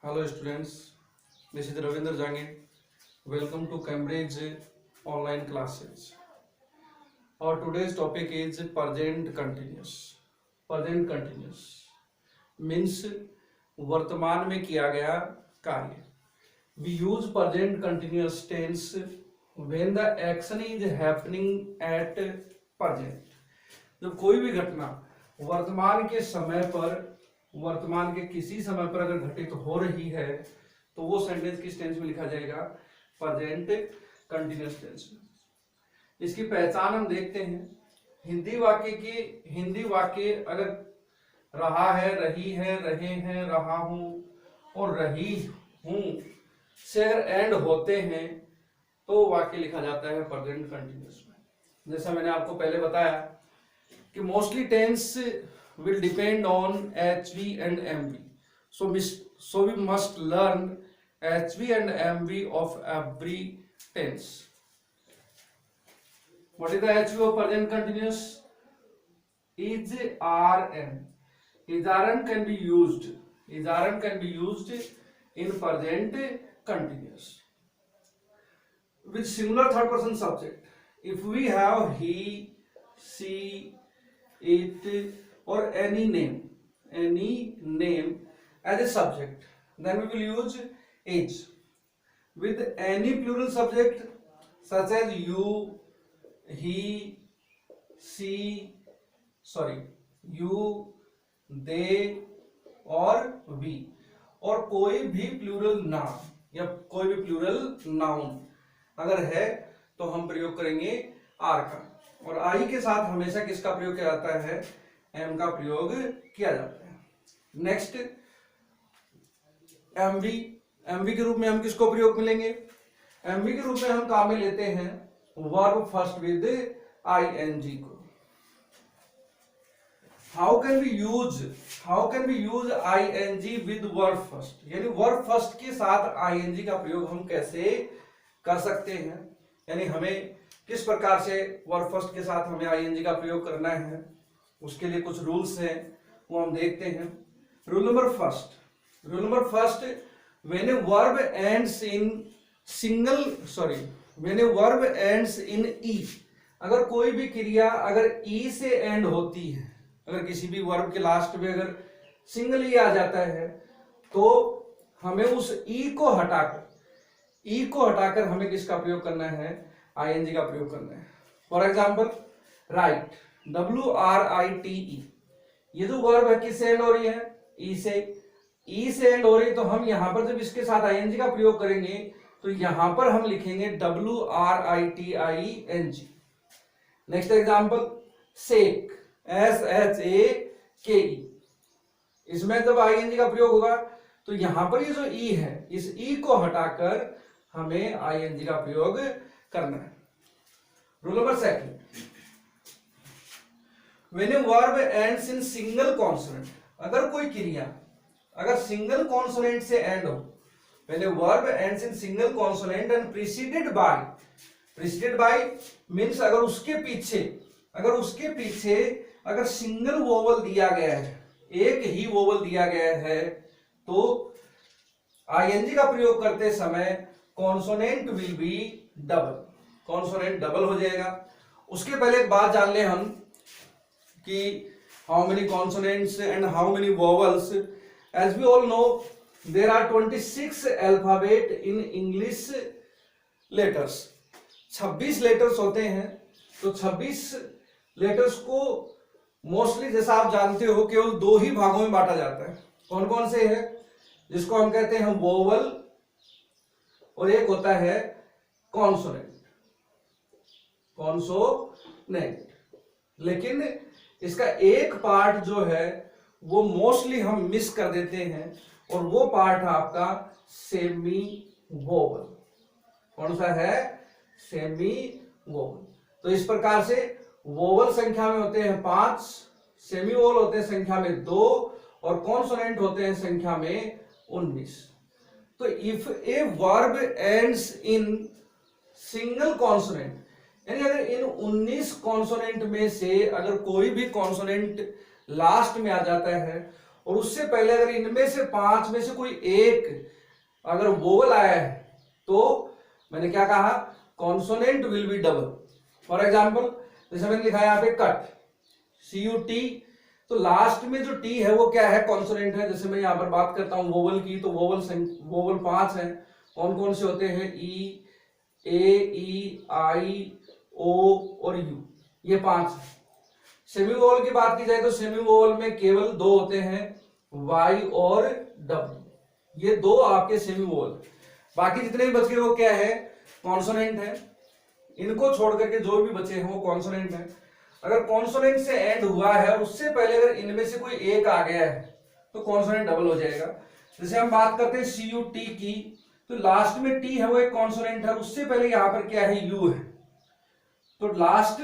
Hello students, this is Ravindra Jangir. Welcome to Cambridge online classes. Our today's topic is present continuous. Present continuous means वर्तमान में किया गया कार्य. We use present continuous tense when the action is happening at present. जब कोई भी घटना वर्तमान के समय पर, वर्तमान के किसी समय पर अगर घटित हो रही है तो वो सेंटेंस किस टेंस में लिखा जाएगा? प्रेजेंट कंटिन्यूअस टेंस में. इसकी पहचान हम देखते हैं. हिंदी वाक्य अगर रहा है, रही है, रहे हैं, रहा हूं और रही हूं से अगर एंड होते हैं तो वाक्य लिखा जाता है प्रेजेंट कंटिन्यूअस में. जैसा मैंने आपको पहले बताया कि mostly tense will depend on HV and MV. So we must learn HV and MV of every tense. What is the HV of present continuous? Is RN. Is RN can be used. Is RN can be used in present continuous with similar third person subject. If we have he, she, it or any name as a subject, then we will use is. With any plural subject such as you, he, she, you, they और we, और कोई भी plural नाम या कोई भी plural noun अगर है तो हम प्रयोग करेंगे आर का. और आई के साथ हमेशा किसका प्रयोग किया जाता है? एम का प्रयोग किया जाता है. Next MV. एमवी के रूप में हम किसको प्रयोग मिलेंगे? एमवी के रूप में हम काम में लेते हैं वर्ब फर्स्ट विद आईएनजी को. How can we use ING with verb first, यानी वर्ब फर्स्ट के साथ आईएनजी का प्रयोग हम कैसे कर सकते हैं, यानी हमें किस प्रकार से वर्ब फर्स्ट के साथ हमें आईएनजी का प्रयोग करना है, उसके लिए कुछ रूल्स हैं वो हम देखते हैं. Rule number first, when a verb ends in E, अगर कोई भी क्रिया अगर ई से एंड होती है, अगर किसी भी वर्ब के लास्ट में अगर सिंगल ई आ जाता है तो हमें उस ई को हटाकर हमें किसका प्रयोग करना है? आईएनजी का प्रयोग करना है. फॉर एग्जाम्पल राइट, WRITE, ये जो वर्ब है किससे एंड हो रही है? ई से एंड हो रही है. तो हम यहां पर जब इसके साथ आईएनजी का प्रयोग करेंगे तो यहां पर हम लिखेंगे WRITING. Next example shake, SHAKE, इसमें जब आईएनजी का प्रयोग होगा तो यहां पर ये जो ई है इस ई को हटाकर हमें आईएनजी का प्रयोग करना है. Rule number second, When a verb ends in single consonant, अगर कोई क्रिया अगर सिंगल कॉन्सोनेंट से एंड हो, when a verb ends in single consonant and preceded by means अगर उसके पीछे अगर सिंगल वोवल दिया गया है, एक ही वोवल दिया गया है, तो आईएनजी का प्रयोग करते समय consonant will be double, consonant double हो जाएगा. उसके पहले एक बात जान ले हम कि how many consonants and how many vowels. As we all know, there are 26 alphabet in English letters. 26 letters होते हैं. तो 26 letters को मोस्टली जैसा आप जानते हो केवल दो ही भागों में बांटा जाता है. कौन कौन से है? जिसको हम कहते हैं वोवल और एक होता है कॉन्सोनेंट. लेकिन इसका एक पार्ट जो है वो मोस्टली हम मिस कर देते हैं और वो पार्ट है आपका सेमी वोवल. कौन सा है? Semi vowel. तो इस प्रकार से वोवल संख्या में होते हैं 5, सेमी वोवल होते हैं संख्या में 2 और कॉन्सोनेंट होते हैं संख्या में 19. तो if A verb ends in single consonant, यानी अगर इन 19 कॉन्सोनेंट में से अगर कोई भी कॉन्सोनेंट लास्ट में आ जाता है और उससे पहले अगर इनमें से 5 में से कोई एक अगर वोवल आया है तो मैंने क्या कहा, consonant will be double. For example जैसे मैंने लिखा है यहाँ पे कट, CUT, तो लास्ट में जो टी है वो क्या है, कॉन्सोनेंट है। जैसे मैं यहाँ पर बात करता हूँ वोवल की, तो वोवल 5 है। कौन कौन से होते हैं, ई, ए, ई, आई, ओ और यू, ये 5 है। सेमी वोवल की बात की जाए तो सेमी वोवल में केवल 2 होते हैं, वाई और डब्ल्यू, ये 2 आपके सेमी वोवल। बाकी जितने भी बच गए वो क्या है, कॉन्सोनेंट है। इनको छोड़ करके जो भी बचे हैं वो कॉन्सोनेंट है। अगर कॉन्सोनेंट से एंड हुआ है और उससे पहले अगर इनमें से कोई एक आ गया है तो कॉन्सोनेंट डबल हो जाएगा। जैसे हम बात करते हैं CUT की, तो लास्ट में टी है वो एक कॉन्सोनेंट है, उससे पहले यहां पर क्या है, यू है, तो लास्ट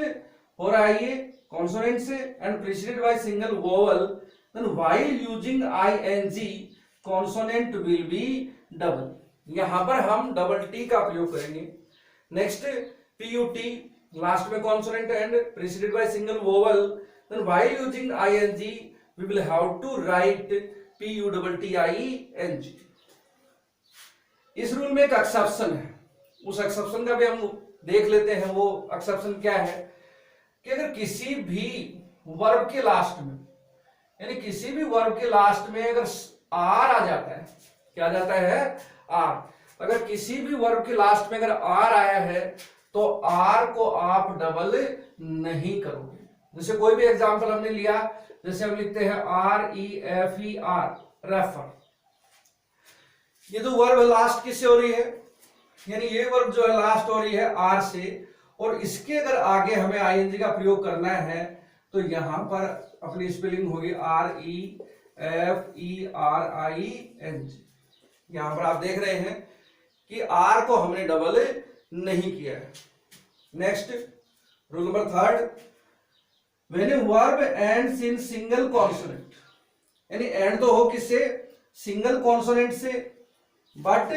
हो रहा है ये कॉन्सोनेंट से end preceded by single vowel, then while using ING consonant will be double. यहां पर हम डबल टी का प्रयोग करेंगे। नेक्स्ट PUT, लास्ट में consonant end preceded by single vowel, then while using ING we will have to write PUTTING। इस rule में एक एक्सेप्शन है, उस एक्सेप्शन का भी हम देख लेते हैं। वो एक्सेप्शन क्या है कि अगर किसी भी वर्ब के लास्ट में, यानी किसी भी वर्ब के लास्ट में अगर आर आ जाता है, क्या आ जाता है, आर, अगर किसी भी वर्ब के लास्ट में अगर आर आया है तो आर को आप डबल नहीं करोगे। जैसे कोई भी एग्जांपल हमने लिया, जैसे हम लिखते हैं REFER, रेफर, ये जो वर्ब लास्ट किससे हो रही है, यानी ये वर्ब जो है लास्ट हो रही है आर से, और इसके अगर आगे हमें ING का प्रयोग करना है तो यहां पर अपनी स्पेलिंग होगी REFERING। यहां पर आप देख रहे हैं कि आर को हमने डबल नहीं किया है। Next rule number 3, when a verb ends in single consonant, यानी एंड तो हो किससे, सिंगल कॉन्सोनेंट से, but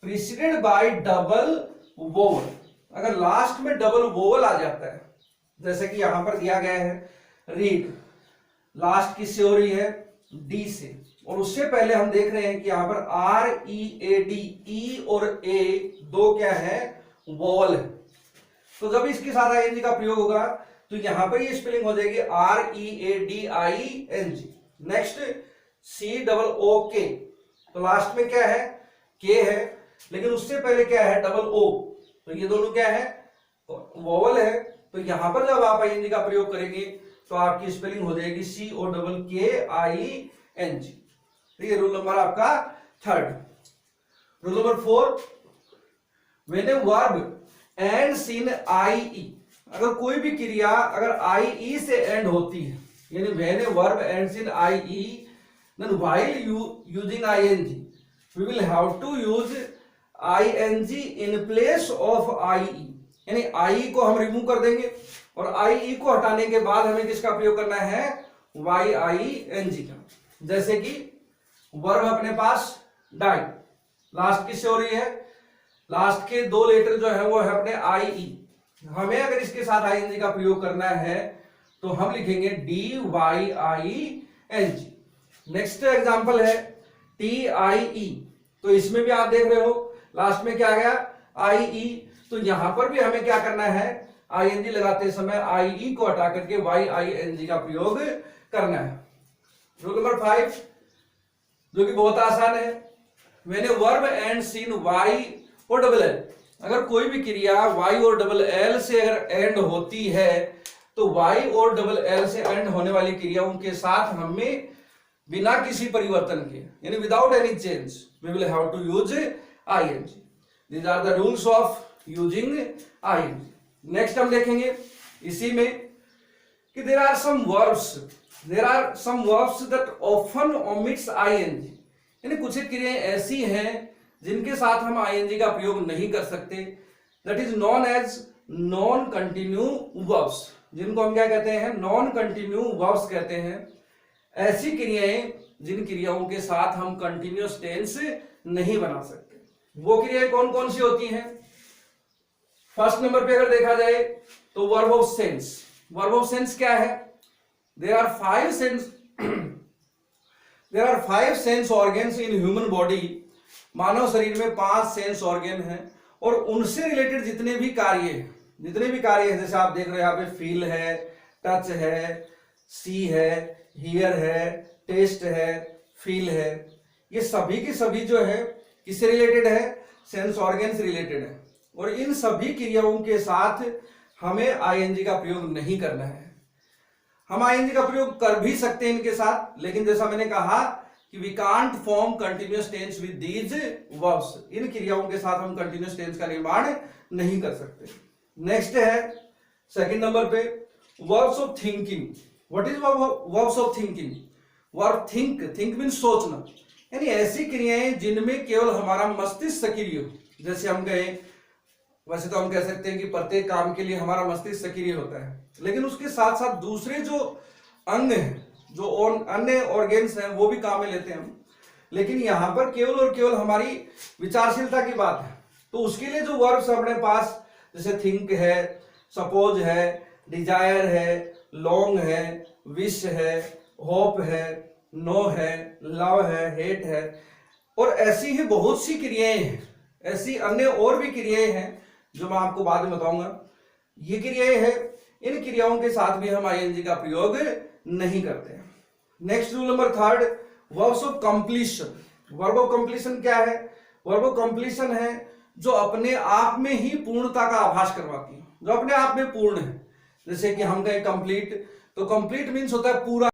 preceded bye double vowel, अगर लास्ट में डबल वोवल आ जाता है, जैसे कि यहां पर दिया गया है रीड, लास्ट किससे हो रही है, डी से, और उससे पहले हम देख रहे हैं कि यहां पर READ, ई और ए दो क्या है, वोवल है। तो जब इसके साथ ING का प्रयोग होगा तो यहां पर ये स्पेलिंग हो जाएगी READING। नेक्स्ट COOK, तो लास्ट में क्या है, के है, लेकिन उससे पहले क्या है, डबल ओ, तो ये दोनों क्या है, वोवल है। तो यहां पर जब आप ING का प्रयोग करेंगे तो आपकी स्पेलिंग हो जाएगी COKKING। तो ये रूल नंबर आपका 3। Rule number 4, when a verb ends in IE, अगर कोई भी क्रिया अगर IE से एंड होती है, यानी when a verb ends in IE, then while using ING we will have to use ING in place of IE, यानी IE को हम रिमूव कर देंगे और IE को हटाने के बाद हमें किसका प्रयोग करना है, YING का। जैसे कि वर्ब अपने पास डाई, लास्ट किससे हो रही है, लास्ट के 2 लेटर जो है वो है अपने IE, हमें अगर इसके साथ ING का प्रयोग करना है तो हम लिखेंगे DYING। नेक्स्ट एग्जांपल है TIE, तो इसमें भी आप देख रहे हो लास्ट में क्या आ गया, IE, तो यहां पर भी हमें क्या करना है, ING लगाते समय IE को हटा करके YING का प्रयोग करना है। रूल नंबर 5, जो कि बहुत आसान है, when a verb ends in Y और डबल L, अगर कोई भी क्रिया Y और डबल L से अगर एंड होती है तो Y और डबल L से एंड होने वाली क्रियाओं के साथ हमें बिना किसी परिवर्तन के, यानी without any change, we will have to use ING। These are the rules of using ING। Next हम देखेंगे इसी में कि there are some verbs that often omits ING, यानी कुछ क्रियाएं ऐसी हैं जिनके साथ हम ING का प्रयोग नहीं कर सकते, that is non as non continue verbs, जिनको हम क्या कहते हैं, नॉन कंटिन्यू वर्ब्स कहते हैं। ऐसी क्रियाएं जिन क्रियाओं के साथ हम कंटिन्यूअस टेंस नहीं बना सकते, वो क्रियाएं कौन कौन सी होती हैं। फर्स्ट नंबर पे अगर देखा जाए तो verb of sense. Verb of sense क्या है, there are 5 there are 5 sense organs in human body. मानव शरीर में 5 सेंस ऑर्गन हैं और उनसे रिलेटेड जितने भी कार्य हैं, जैसे आप देख रहे हैं यहाँ पे फील है, टच है, सी है, हियर है, टेस्ट है, फील है, ये सभी की सभी जो है किससे रिलेटेड है? सेंस ऑर्गन से रिलेटेड है। और इन सभी क्रियाओं के साथ हमें आईएनजी का प्रयोग नहीं करना है। हम आईएनजी का प्रयोग कर भी सकते हैं इनके साथ, लेकिन जैसा मैंने कहा कि we can't form continuous tense with these verbs. इन क्रियाओं के साथ हम कंटिन्यूअस टेंस का निर्माण नहीं कर सकते। नेक्स्ट है सेकंड नंबर पे verbs of thinking. What is verbs of thinking? Verb think mean सोचना, यानी ऐसी क्रियाएं जिनमें केवल हमारा मस्तिष्क सक्रिय हो। जैसे हम कहें, वैसे तो हम कह सकते हैं कि प्रत्येक काम के लिए हमारा मस्तिष्क सक्रिय होता है, लेकिन उसके साथ साथ दूसरे जो अंग हैं, जो अन्य ऑर्गेन्स हैं, वो भी काम में लेते हैं हम। लेकिन यहां पर केवल और केवल हमारी विचारशीलता की बात है। तो उसके लिए जो वर्ब्स अपने पास, जैसे थिंक है, सपोज है, डिजायर है, लॉन्ग है, विश है, होप है, नो है, लव है, हेट है, और ऐसी ही बहुत सी क्रियाएं हैं। ऐसी अन्य और भी क्रियाएं हैं जो मैं आपको बाद में बताऊंगा। ये क्रियाएं हैं, इन क्रियाओं के साथ भी हम आईएनजी का प्रयोग नहीं करते हैं। Next rule number third, verbs of completion. Verb of completion क्या है? वर्ब ऑफ कंप्लीशन है जो अपने आप में ही पूर्णता का आभास करवाती है, जो अपने आप में पूर्ण है। जैसे कि हम कहें कंप्लीट, तो कंप्लीट मीन्स होता है पूरा।